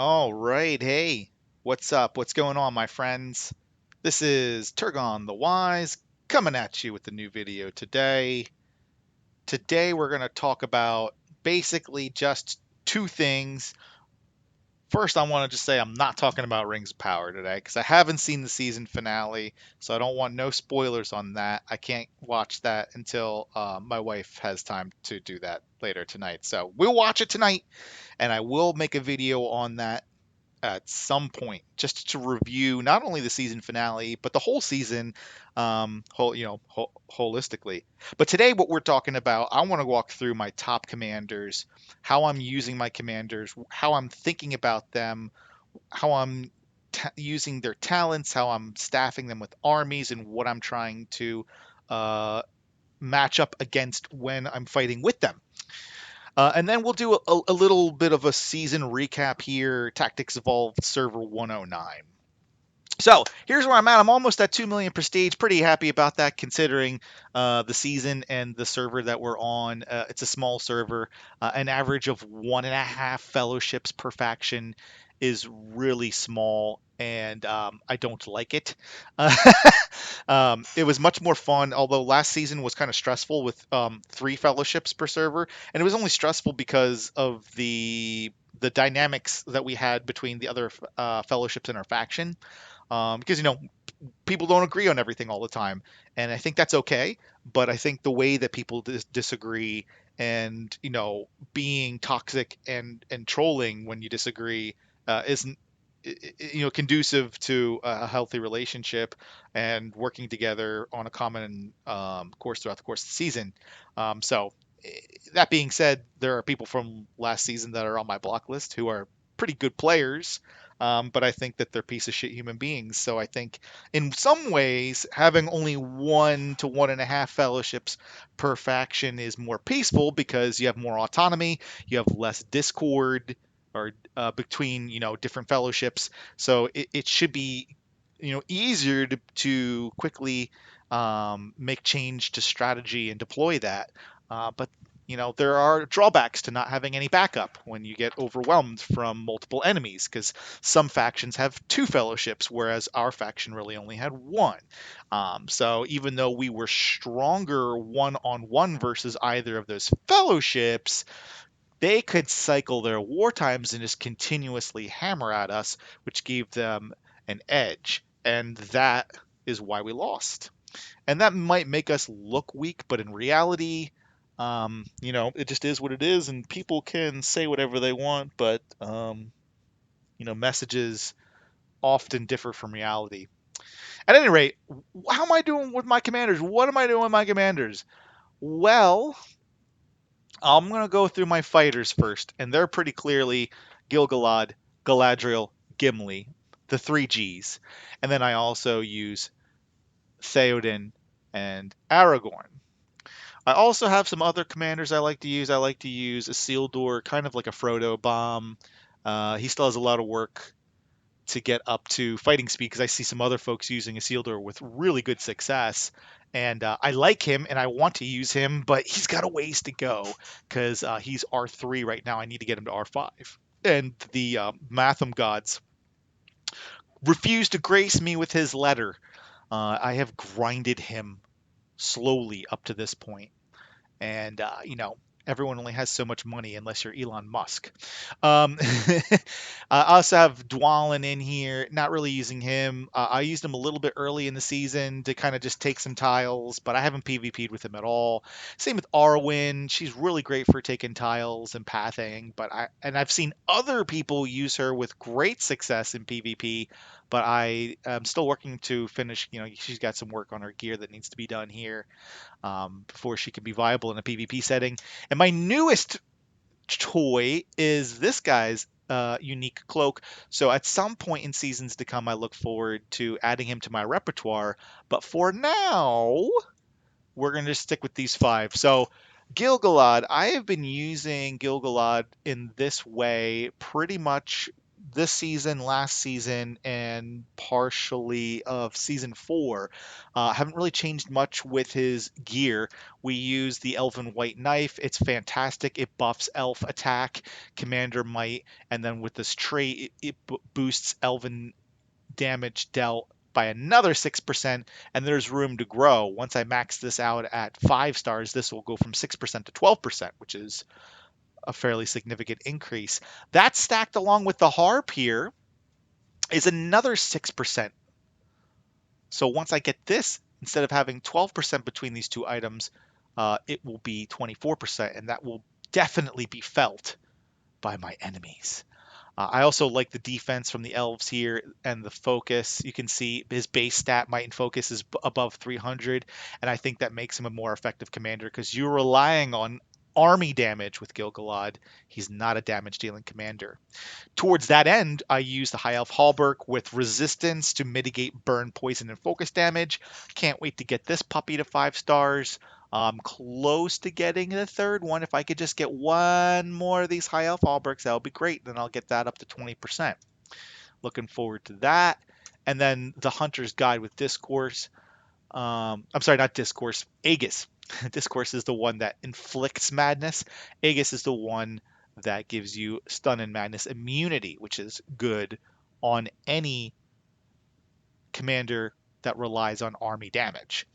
All right, hey, what's up? What's going on, my friends? This is Turgon the Wise coming at you with a new video today. Today, we're going to talk about basically just two things. First, I want to just say I'm not talking about Rings of Power today because I haven't seen the season finale, so I don't want no spoilers on that. I can't watch that until my wife has time to do that later tonight. So we'll watch it tonight, and I will make a video on that at some point just to review not only the season finale but the whole season, holistically. But today, what we're talking about, I want to walk through my top commanders, how I'm using my commanders, how I'm thinking about them, how I'm using their talents, how I'm staffing them with armies, and what I'm trying to uh, match up against when I'm fighting with them. And then we'll do a little bit of a season recap here. Tactics Evolved Server 109. So here's where I'm at. I'm almost at 2 million prestige. Pretty happy about that considering the season and the server that we're on. It's a small server. An average of 1.5 fellowships per faction is really small, and I don't like it. Uh, it was much more fun, although last season was kind of stressful with 3 fellowships per server, and it was only stressful because of the dynamics that we had between the other fellowships in our faction. Because people don't agree on everything all the time, and I think that's okay. But I think the way that people disagree, and being toxic and trolling when you disagree, isn't conducive to a healthy relationship and working together on a common course throughout the course of the season. So that being said, there are people from last season that are on my block list who are pretty good players, but I think that they're piece of shit human beings. So I think in some ways, having only 1 to 1.5 fellowships per faction is more peaceful because you have more autonomy, you have less discord or between different fellowships. So it should be easier to quickly make change to strategy and deploy that. But there are drawbacks to not having any backup when you get overwhelmed from multiple enemies, because some factions have 2 fellowships, whereas our faction really only had 1. So even though we were stronger one-on-one versus either of those fellowships, they could cycle their war times and just continuously hammer at us, which gave them an edge. And that is why we lost. And that might make us look weak, but in reality, it just is what it is, and people can say whatever they want, but messages often differ from reality. At any rate, how am I doing with my commanders? What am I doing with my commanders? Well, I'm gonna go through my fighters first, and they're pretty clearly Gilgalad, Galadriel, Gimli, the 3 Gs, and then I also use Theoden and Aragorn. I also have some other commanders I like to use. I like to use Isildur, kind of like a Frodo bomb. He still has a lot of work to get up to fighting speed because I see some other folks using Isildur with really good success. And I like him and I want to use him, but he's got a ways to go because he's R3 right now. I need to get him to R5. And the Matham gods refuse to grace me with his letter. I have grinded him slowly up to this point, and everyone only has so much money unless you're Elon Musk. I also have Dwalin in here, not really using him. I used him a little bit early in the season to kind of just take some tiles, but I haven't PvP'd with him at all. Same with Arwen. She's really great for taking tiles and pathing, but I've seen other people use her with great success in PvP, but I am still working to finish. She's got some work on her gear that needs to be done here before she can be viable in a PvP setting. And my newest toy is this guy's unique cloak. So at some point in seasons to come, I look forward to adding him to my repertoire. But for now, we're going to stick with these 5. So Gilgalad, I have been using Gilgalad in this way pretty much this season, last season, and partially of season 4. Haven't really changed much with his gear. We use the Elven White Knife. It's fantastic. It buffs Elf attack, Commander Might, and then with this trait, it boosts Elven damage dealt by another 6%, and there's room to grow. Once I max this out at 5 stars, this will go from 6% to 12%, which is a fairly significant increase. That stacked along with the harp here is another 6%. So once I get this, instead of having 12% between these two items, it will be 24%, and that will definitely be felt by my enemies. I also like the defense from the elves here and the focus. You can see his base stat, might and focus, is above 300, and I think that makes him a more effective commander because you're relying on army damage with Gil-galad. He's not a damage-dealing commander. Towards that end, I use the High Elf Hallberg with resistance to mitigate burn, poison, and focus damage. Can't wait to get this puppy to 5 stars. I'm close to getting the third one. If I could just get one more of these High Elf Hallbergs, that would be great. Then I'll get that up to 20%. Looking forward to that. And then the Hunter's Guide with Discourse. I'm sorry, not Discourse, Aegis. Discourse is the one that inflicts madness. Aegis is the one that gives you stun and madness immunity, which is good on any commander that relies on army damage.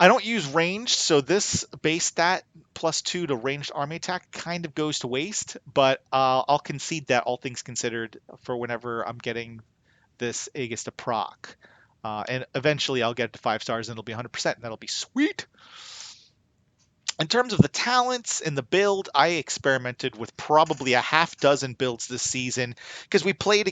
I don't use ranged, so this base stat +2 to ranged army attack kind of goes to waste, but I'll concede that all things considered for whenever I'm getting this Aegis to proc. And eventually I'll get it to 5 stars and it'll be 100%, and that'll be sweet. In terms of the talents and the build, I experimented with probably a half dozen builds this season because we fought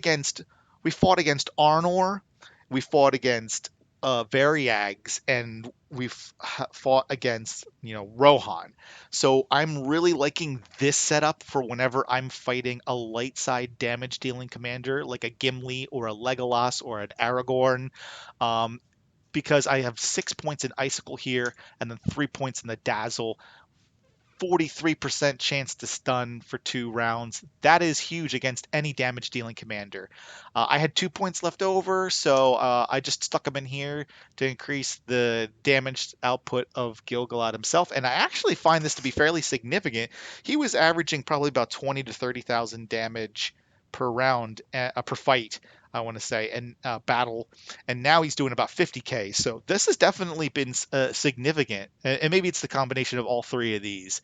against Arnor, we fought against Variags, and we've fought against, Rohan. So I'm really liking this setup for whenever I'm fighting a light side damage dealing commander like a Gimli or a Legolas or an Aragorn. Um, because I have 6 points in Icicle here and then 3 points in the Dazzle. 43% chance to stun for 2 rounds. That is huge against any damage dealing commander. I had 2 points left over, so I just stuck them in here to increase the damage output of Gil-galad himself. And I actually find this to be fairly significant. He was averaging probably about 20 to 30,000 damage per round, per fight, I want to say, and battle, and now he's doing about 50k. So this has definitely been significant, and maybe it's the combination of all 3 of these.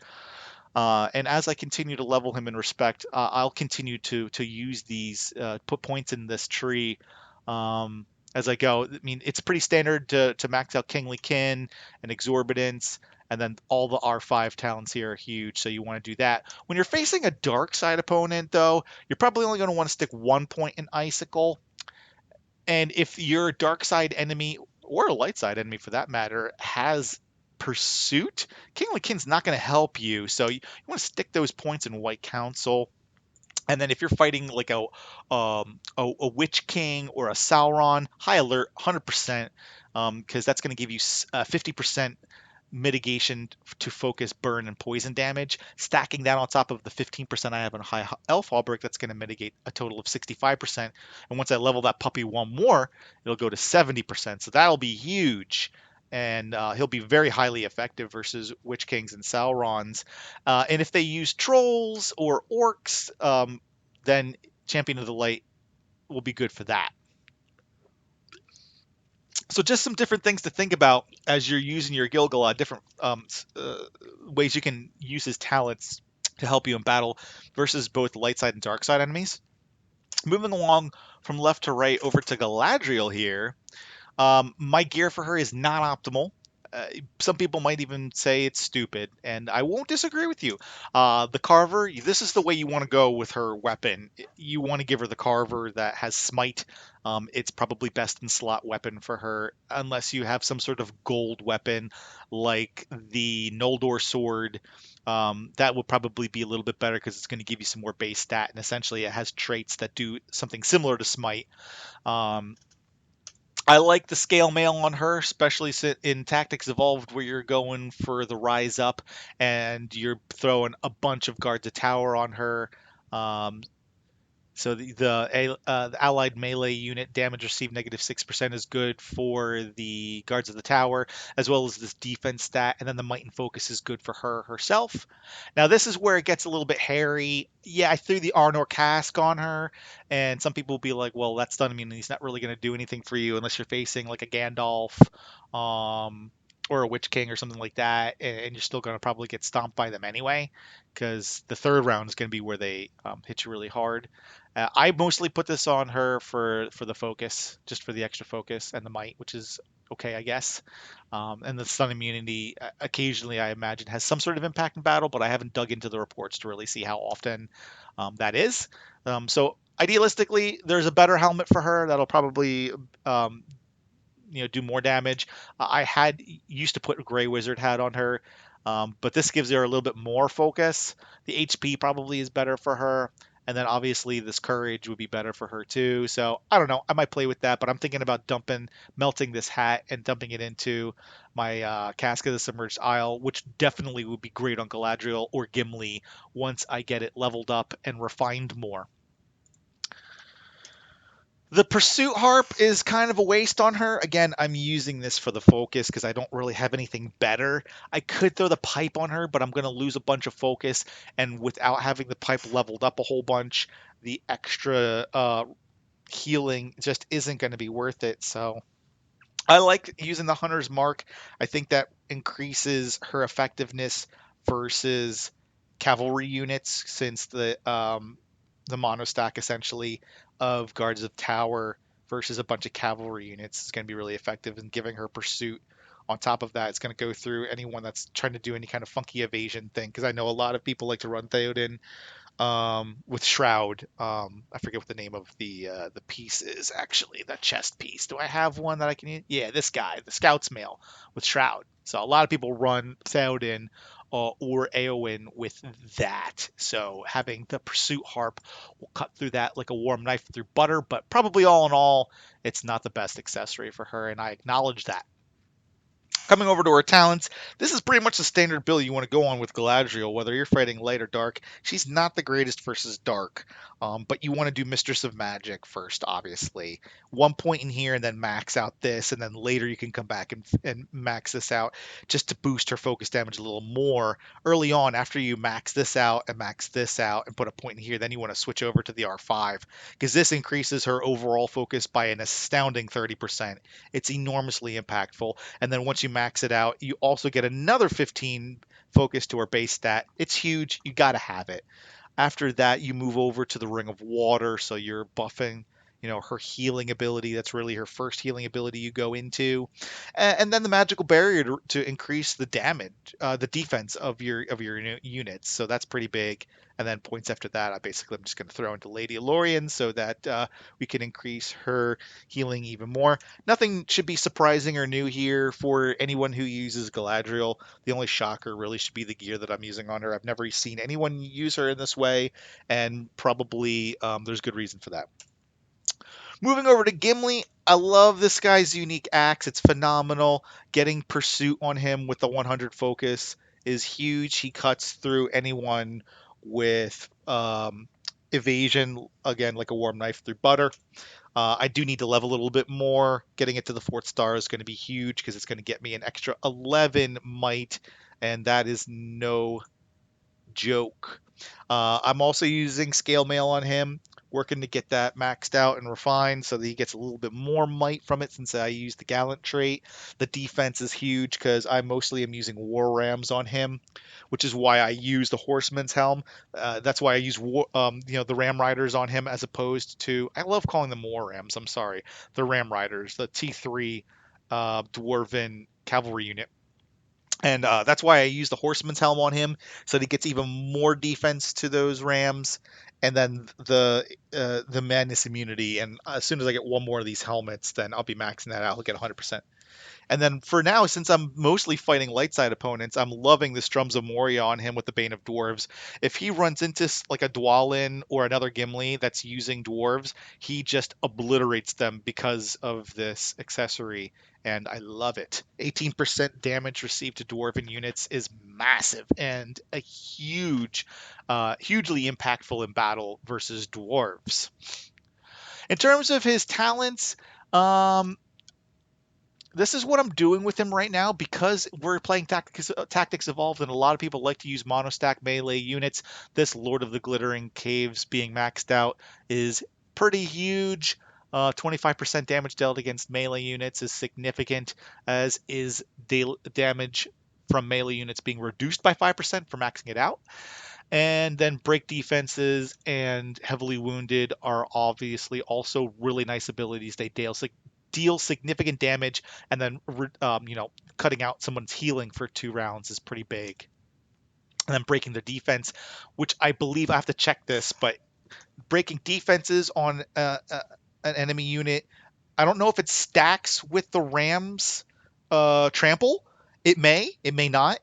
And as I continue to level him in respect, I'll continue to use these, put points in this tree as I go. I mean, it's pretty standard to max out Kingly Kin and Exorbitance, and then all the R5 talents here are huge, so you want to do that. When you're facing a dark side opponent, though, you're probably only going to want to stick 1 point in Icicle. And if your dark side enemy, or a light side enemy for that matter, has Pursuit, Kingly Kin's not going to help you. So you want to stick those points in White Council. And then if you're fighting like a Witch King or a Sauron, high alert, 100%, because that's going to give you 50% mitigation to focus, burn, and poison damage. Stacking that on top of the 15% I have on High Elf Hallberg, that's going to mitigate a total of 65%. And once I level that puppy one more, it'll go to 70%. So that'll be huge. And he'll be very highly effective versus Witch Kings and Saurons. And if they use trolls or orcs, then Champion of the Light will be good for that. So just some different things to think about as you're using your Gil-galad, different ways you can use his talents to help you in battle versus both light side and dark side enemies. Moving along from left to right over to Galadriel here. My gear for her is not optimal. Some people might even say it's stupid, and I won't disagree with you. The Carver, this is the way you want to go with her weapon. You want to give her the Carver that has Smite. It's probably best in slot weapon for her, unless you have some sort of gold weapon like the Noldor sword. That will probably be a little bit better because it's going to give you some more base stat, and essentially it has traits that do something similar to Smite. I like the scale mail on her, especially in Tactics Evolved, where you're going for the rise up and you're throwing a bunch of guards of tower on her. So the allied melee unit damage received -6% is good for the guards of the tower, as well as this defense stat. And then the might and focus is good for her herself. Now this is where it gets a little bit hairy. Yeah, I threw the Arnor cask on her, and some people will be like, "Well, that's stun immunity. He's not really going to do anything for you unless you're facing like a Gandalf." Or a Witch King or something like that, and you're still going to probably get stomped by them anyway, because the third round is going to be where they hit you really hard. I mostly put this on her for the focus, just for the extra focus and the might, which is okay, I guess. And the stun immunity occasionally, I imagine, has some sort of impact in battle, but I haven't dug into the reports to really see how often that is. So idealistically, there's a better helmet for her that'll probably um, do more damage. I had used to put a Gray Wizard hat on her, but this gives her a little bit more focus. The HP probably is better for her, and then obviously this Courage would be better for her too. So I don't know. I might play with that, but I'm thinking about melting this hat and dumping it into my Cask of the Submerged Isle, which definitely would be great on Galadriel or Gimli once I get it leveled up and refined more. The pursuit harp is kind of a waste on her. Again, I'm using this for the focus because I don't really have anything better. I could throw the pipe on her, but I'm going to lose a bunch of focus. And without having the pipe leveled up a whole bunch, the extra healing just isn't going to be worth it. So I like using the Hunter's Mark. I think that increases her effectiveness versus cavalry units, since the mono stack essentially of guards of tower versus a bunch of cavalry units is going to be really effective in giving her pursuit. On top of that, it's going to go through anyone that's trying to do any kind of funky evasion thing, because I know a lot of people like to run Theoden with Shroud. I forget what the name of the piece is actually. That chest piece. Do I have one that I can use? Yeah, this guy, the Scout's Mail with Shroud. So a lot of people run Theoden or Eowyn with that. So having the Pursuit Harp will cut through that like a warm knife through butter. But probably all in all, it's not the best accessory for her, and I acknowledge that. Coming over to her talents, this is pretty much the standard build you want to go on with Galadriel, whether you're fighting light or dark. She's not the greatest versus dark, but you want to do Mistress of Magic first, obviously. 1 point in here and then max out this, and then later you can come back and max this out just to boost her focus damage a little more. Early on, after you max this out and max this out and put a point in here, then you want to switch over to the R5, because this increases her overall focus by an astounding 30%. It's enormously impactful. And then once you max it out, you also get another 15 focus to her base stat. It's huge. You got to have it. After that, you move over to the Ring of Water, so you're buffing, her healing ability. That's really her first healing ability you go into, and then the Magical Barrier to increase the damage, the defense of your units. So that's pretty big. And then points after that, I'm just going to throw into Lady Elorian so that we can increase her healing even more. Nothing should be surprising or new here for anyone who uses Galadriel. The only shocker really should be the gear that I'm using on her. I've never seen anyone use her in this way, and probably there's good reason for that. Moving over to Gimli, I love this guy's unique axe. It's phenomenal. Getting pursuit on him with the 100 focus is huge. He cuts through anyone with evasion, again, like a warm knife through butter. I do need to level a little bit more. Getting it to the 4th star is going to be huge because it's going to get me an extra 11 might, and that is no joke. I'm also using scale mail on him, working to get that maxed out and refined so that he gets a little bit more might from it, since I use the gallant trait. The defense is huge because I mostly am using war rams on him, which is why I use the horseman's helm. That's why I use the ram riders on him, as opposed to, I love calling them war rams. I'm sorry, the ram riders, the T3 dwarven cavalry unit. And that's why I use the horseman's helm on him, so that he gets even more defense to those rams. And then the madness immunity. And as soon as I get one more of these helmets, then I'll be maxing that out. I'll get 100%. And then for now, since I'm mostly fighting light side opponents, I'm loving the Strums of Moria on him with the Bane of Dwarves. If he runs into like a Dwalin or another Gimli that's using dwarves, he just obliterates them because of this accessory, and I love it. 18% damage received to dwarven units is massive and a hugely impactful in battle versus dwarves. In terms of his talents, um, this is what I'm doing with him right now because we're playing Tactics Evolved, and a lot of people like to use monostack melee units. This Lord of the Glittering Caves being maxed out is pretty huge. 25% damage dealt against melee units is significant, as is damage from melee units being reduced by 5% for maxing it out. And then break defenses and heavily wounded are obviously also really nice abilities. They deal significant damage, and then cutting out someone's healing for 2 rounds is pretty big. And then breaking the defense, which I believe I have to check this, but breaking defenses on an enemy unit, I don't know if it stacks with the Rams trample. It may not.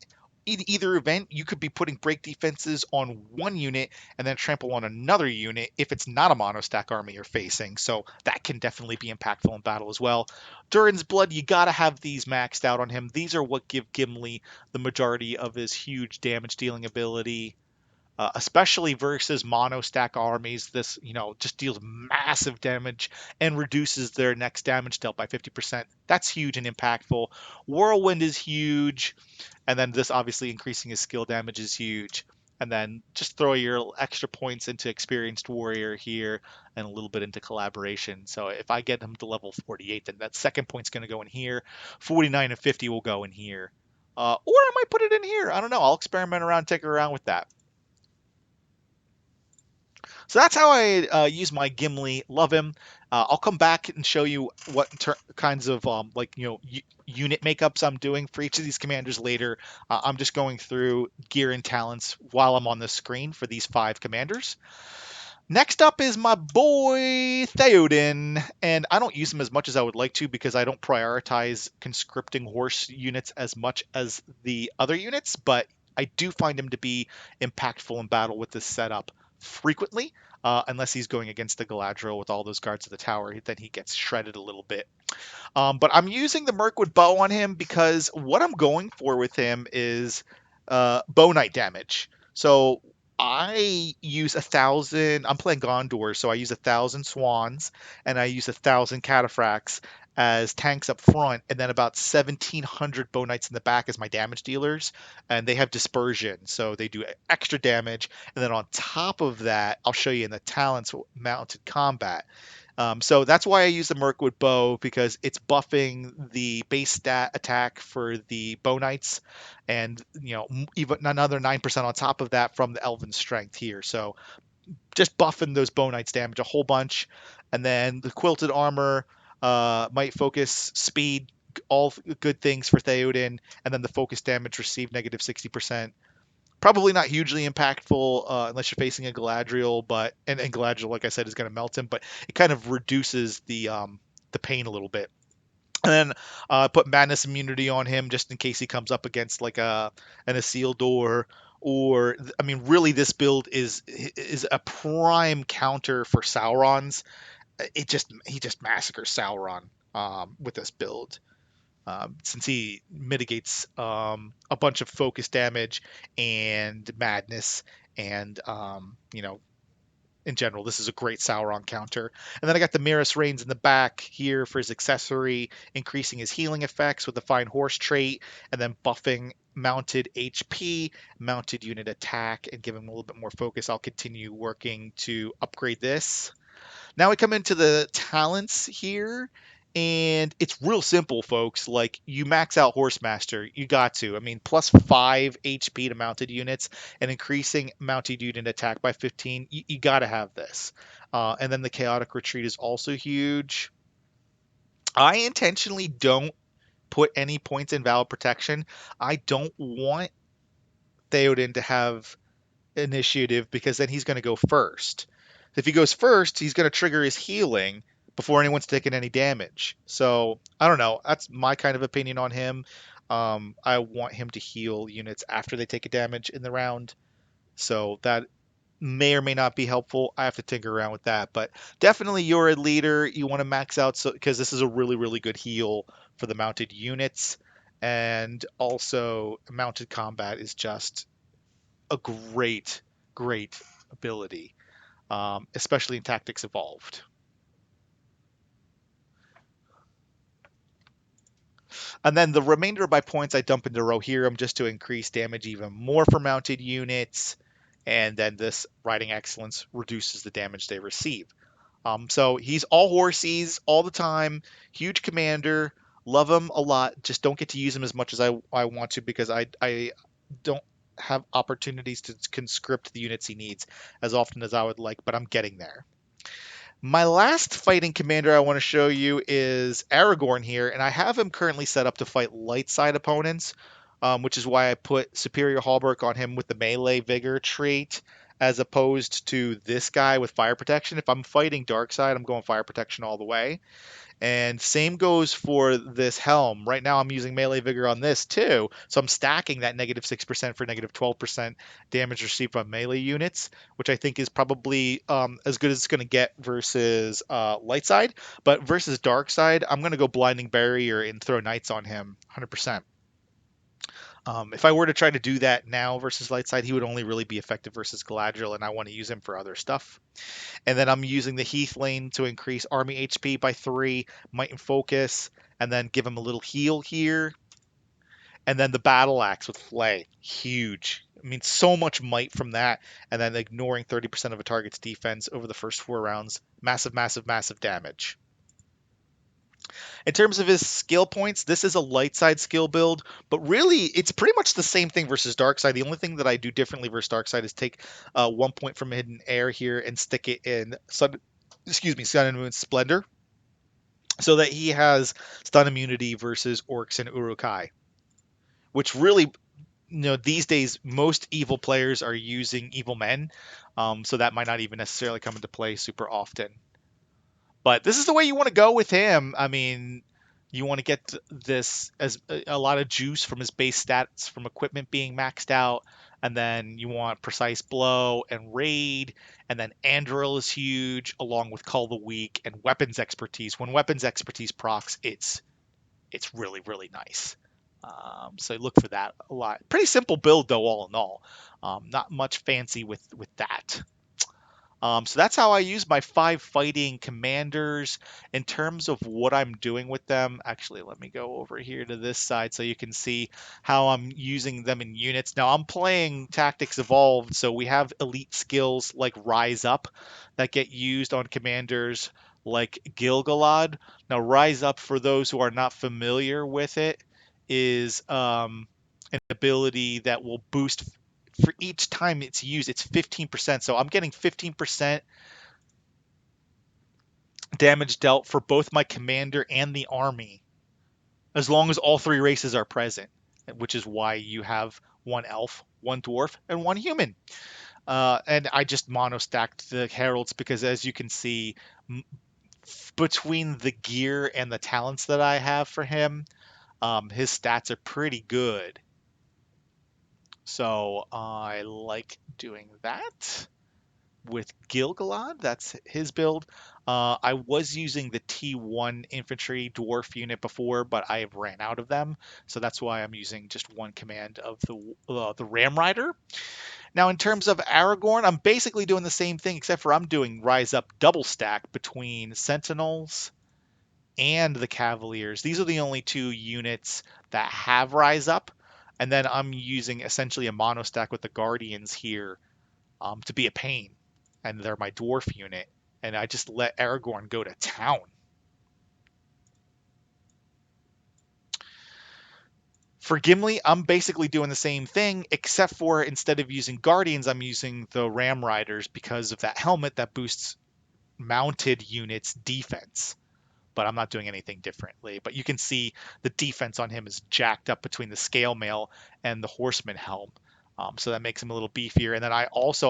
In either event, you could be putting break defenses on one unit and then trample on another unit if it's not a monostack army you're facing. So that can definitely be impactful in battle as well. Durin's Blood, you gotta have these maxed out on him. These are what give Gimli the majority of his huge damage dealing ability. Especially versus monostack armies. This, just deals massive damage and reduces their next damage dealt by 50%. That's huge and impactful. Whirlwind is huge, and then this obviously increasing his skill damage is huge. And then just throw your extra points into Experienced Warrior here and a little bit into Collaboration. So if I get him to level 48, then that second point's going to go in here. 49 and 50 will go in here. Or I might put it in here. I don't know. I'll experiment around, tinker around with that. So that's how I use my Gimli. Love him. I'll come back and show you what kinds of unit makeups I'm doing for each of these commanders later. I'm just going through gear and talents while I'm on the screen for these 5 commanders. Next up is my boy Theoden, and I don't use him as much as I would like to because I don't prioritize conscripting horse units as much as the other units, but I do find him to be impactful in battle with this setup frequently, unless he's going against the Galadriel with all those guards of the tower, then he gets shredded a little bit. But I'm using the Mirkwood Bow on him because what I'm going for with him is Bow Knight damage. So I use 1,000. I'm playing Gondor, so I use 1,000 swans and I use 1,000 cataphracts as tanks up front, and then about 1,700 bow knights in the back as my damage dealers, and they have dispersion, so they do extra damage. And then on top of that, I'll show you in the talents mounted combat. So that's why I use the Mirkwood Bow, because it's buffing the base stat attack for the Bow Knights, and even another 9% on top of that from the Elven Strength here. So just buffing those Bow Knights damage a whole bunch, and then the Quilted Armor, might focus, speed, all good things for Theoden, and then the focus damage received negative 60%. Probably not hugely impactful unless you're facing a Galadriel, but and Galadriel, like I said, is going to melt him, but it kind of reduces the pain a little bit. And then put Madness Immunity on him just in case he comes up against like an Isildur, or I mean, really, this build is a prime counter for Sauron's. He just massacres Sauron with this build, since he mitigates a bunch of focus damage and madness, and in general, this is a great Sauron counter. And then I got the Mirror's Reins in the back here for his accessory, increasing his healing effects with the Fine Horse trait, and then buffing mounted HP, mounted unit attack, and giving him a little bit more focus. I'll continue working to upgrade this. Now we come into the talents here, and it's real simple, folks. Like, you max out Horsemaster, you got to. I mean, plus 5 HP to mounted units and increasing mounted unit attack by 15. You got to have this. And then the Chaotic Retreat is also huge. I intentionally don't put any points in Valid Protection. I don't want Theoden to have initiative because then he's going to go first. If he goes first, he's going to trigger his healing, before anyone's taken any damage. So I don't know. That's my kind of opinion on him. I want him to heal units after they take a damage in the round. So that may or may not be helpful. I have to tinker around with that, but definitely you're a leader. You want to max out so because this is a really really good heal for the mounted units, and also mounted combat is just a great ability, especially in Tactics Evolved. And then the remainder of my points I dump into Rohirrim just to increase damage even more for mounted units, and then this Riding Excellence reduces the damage they receive. So he's all horsies all the time, huge commander, love him a lot. Just don't get to use him as much as I want to because I don't have opportunities to conscript the units he needs as often as I would like, but I'm getting there. My last fighting commander I want to show you is Aragorn here, and I have him currently set up to fight light side opponents, which is why I put Superior Hallberg on him with the melee vigor trait, as opposed to this guy with fire protection. If I'm fighting dark side, I'm going fire protection all the way. And same goes for this helm. Right now I'm using melee vigor on this too. So I'm stacking that negative 6% for negative 12% damage received from melee units, which I think is probably as good as it's going to get versus light side. But versus dark side, I'm going to go blinding barrier and throw knights on him 100%. If I were to try to do that now versus light side, he would only really be effective versus Galadriel, and I want to use him for other stuff. And then I'm using the Heath lane to increase army HP by 3, might and focus, and then give him a little heal here. And then the battle axe with flay, huge. I mean, so much might from that, and then ignoring 30% of a target's defense over the first 4 rounds. Massive, massive, massive damage. In terms of his skill points, this is a light side skill build, but really it's pretty much the same thing versus dark side. The only thing that I do differently versus dark side is take 1 point from hidden air here and stick it in sun and moon splendor, so that he has stun immunity versus orcs and urukai, which really, these days most evil players are using evil men, so that might not even necessarily come into play super often. But this is the way you want to go with him. I mean, you want to get this as a lot of juice from his base stats from equipment being maxed out, and then you want precise blow and raid, and then Andril is huge, along with Call the Weak and weapons expertise. When weapons expertise procs, it's really really nice. So look for that a lot. Pretty simple build though, all in all. Not much fancy with that. So that's how I use my 5 fighting commanders. In terms of what I'm doing with them, actually, let me go over here to this side so you can see how I'm using them in units. Now, I'm playing Tactics Evolved, so we have elite skills like Rise Up that get used on commanders like Gilgalad. Now, Rise Up, for those who are not familiar with it, is an ability that will boost for each time it's used. It's 15%. So I'm getting 15% damage dealt for both my commander and the army, as long as all 3 races are present, which is why you have 1 elf, 1 dwarf, and 1 human. And I just mono stacked the heralds because, as you can see, between the gear and the talents that I have for him, his stats are pretty good. So I like doing that with Gilgalad. That's his build. I was using the T1 infantry dwarf unit before, but I have ran out of them, so that's why I'm using just 1 command of the Ram Rider. Now, in terms of Aragorn, I'm basically doing the same thing, except for I'm doing Rise Up double stack between Sentinels and the Cavaliers. These are the only 2 units that have Rise Up, and then I'm using essentially a mono stack with the Guardians here to be a pain, and they're my dwarf unit, and I just let Aragorn go to town. For Gimli, I'm basically doing the same thing, except for instead of using Guardians, I'm using the Ram Riders because of that helmet that boosts mounted units' defense. But I'm not doing anything differently. But you can see the defense on him is jacked up between the Scale Mail and the Horseman helm. So that makes him a little beefier. And then I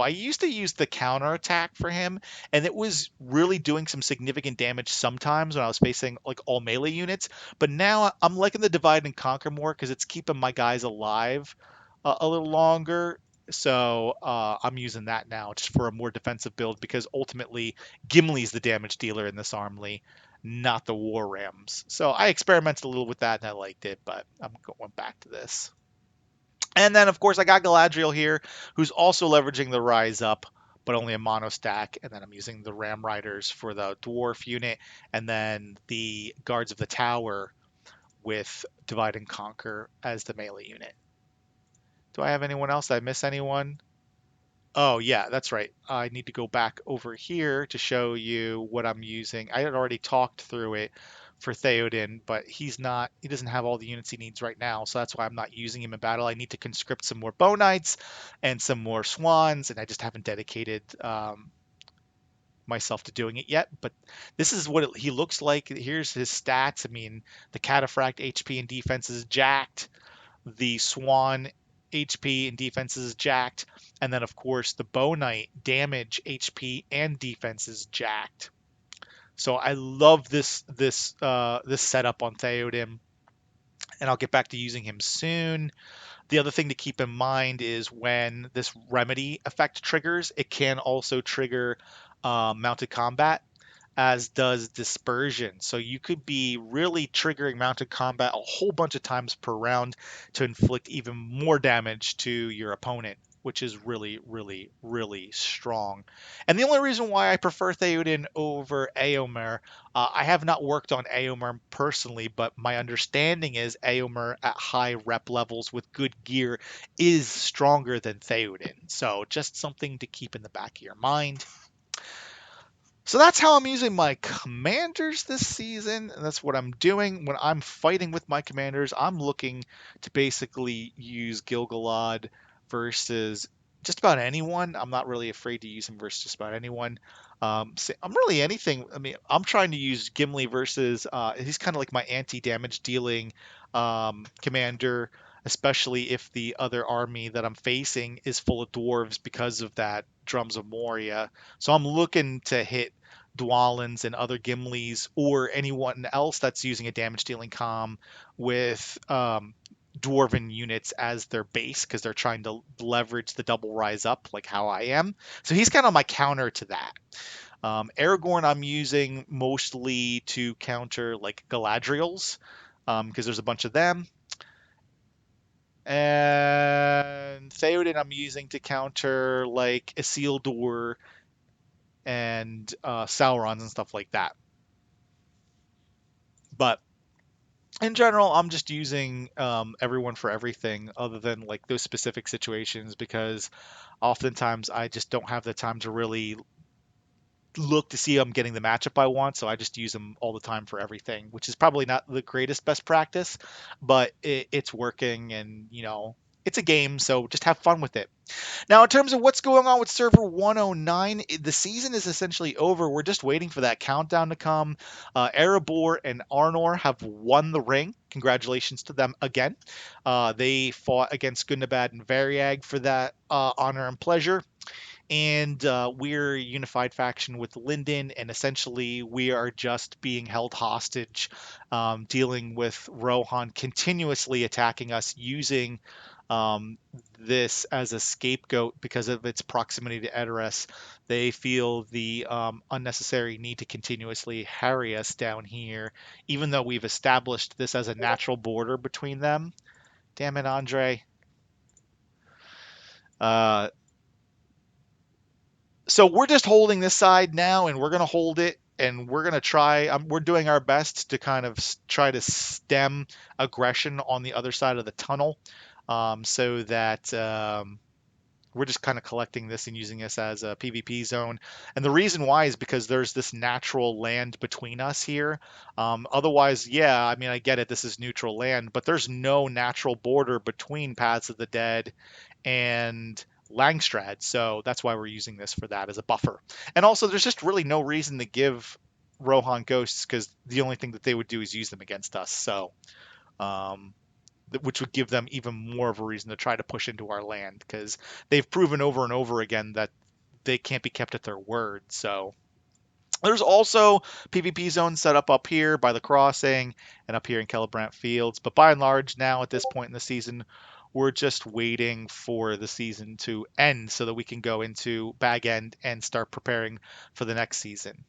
used to use the counter attack for him, and it was really doing some significant damage sometimes when I was facing like all melee units. But now I'm liking the divide and conquer more because it's keeping my guys alive a little longer. So I'm using that now just for a more defensive build because ultimately Gimli's the damage dealer in this army, not the War Rams. So I experimented a little with that and I liked it, but I'm going back to this. And then, of course, I got Galadriel here, who's also leveraging the Rise Up, but only a mono stack. And then I'm using the Ram Riders for the Dwarf unit, and then the Guards of the Tower with Divide and Conquer as the melee unit. Do I have anyone else? Did I miss anyone? Oh, yeah, that's right. I need to go back over here to show you what I'm using. I had already talked through it for Theoden, but he doesn't have all the units he needs right now, so that's why I'm not using him in battle. I need to conscript some more Bow Knights and some more Swans, and I just haven't dedicated myself to doing it yet. But this is what he looks like. Here's his stats. I mean, the Cataphract HP and defense is jacked. The Swan HP and defense is jacked. And then, of course, the Bow Knight damage, HP, and defense is jacked. So I love this setup on Theoden, and I'll get back to using him soon. The other thing to keep in mind is when this remedy effect triggers, it can also trigger mounted combat, as does dispersion. So you could be really triggering mounted combat a whole bunch of times per round to inflict even more damage to your opponent, which is really, really, really strong. And the only reason why I prefer Theoden over Eomer, I have not worked on Eomer personally, but my understanding is Eomer at high rep levels with good gear is stronger than Theoden. So just something to keep in the back of your mind. So that's how I'm using my commanders this season. And that's what I'm doing. When I'm fighting with my commanders, I'm looking to basically use Gilgalad versus just about anyone. I'm not really afraid to use him versus just about anyone. So I'm really anything. I mean, I'm trying to use Gimli versus, he's kind of like my anti-damage dealing commander, especially if the other army that I'm facing is full of dwarves because of that Drums of Moria. So I'm looking to hit Dwalins and other Gimlis or anyone else that's using a damage dealing comm with dwarven units as their base because they're trying to leverage the double rise up like how I am. So he's kind of my counter to that. Aragorn I'm using mostly to counter like Galadriels because there's a bunch of them. And Theoden I'm using to counter like Isildur and Sauron and stuff like that. But in general, I'm just using everyone for everything other than like those specific situations because oftentimes I just don't have the time to really look to see I'm getting the matchup I want. So I just use them all the time for everything, which is probably not the greatest best practice, but it's working and, it's a game. So just have fun with it. Now, in terms of what's going on with server 109, the season is essentially over. We're just waiting for that countdown to come. Erebor and Arnor have won the ring. Congratulations to them again. They fought against Gundabad and Variag for that honor and pleasure. And we're a unified faction with Lyndon, and essentially we are just being held hostage, dealing with Rohan continuously attacking us using this as a scapegoat because of its proximity to Edoras. They feel the unnecessary need to continuously harry us down here, even though we've established this as a natural border between them. Damn it, Andre. Uh, so we're just holding this side now, and we're going to hold it, and we're going to try. We're doing our best to kind of try to stem aggression on the other side of the tunnel, so that we're just kind of collecting this and using this as a PvP zone. And the reason why is because there's this natural land between us here. Otherwise, yeah, I mean, I get it. This is neutral land, but there's no natural border between Paths of the Dead and Langstrad. So that's why we're using this for that as a buffer. And also, there's just really no reason to give Rohan ghosts because the only thing that they would do is use them against us. So, um, which would give them even more of a reason to try to push into our land, because they've proven over and over again that they can't be kept at their word. So there's also PvP zones set up here by the crossing and up here in Celebrant Fields. But by and large, now at this point in the season, we're just waiting for the season to end so that we can go into Bag End and start preparing for the next season.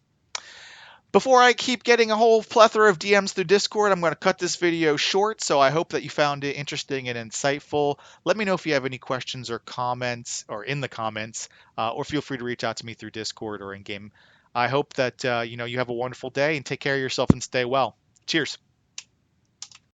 Before I keep getting a whole plethora of DMs through Discord, I'm going to cut this video short, so I hope that you found it interesting and insightful. Let me know if you have any questions or comments, or in the comments, or feel free to reach out to me through Discord or in-game. I hope that you have a wonderful day, and take care of yourself and stay well. Cheers.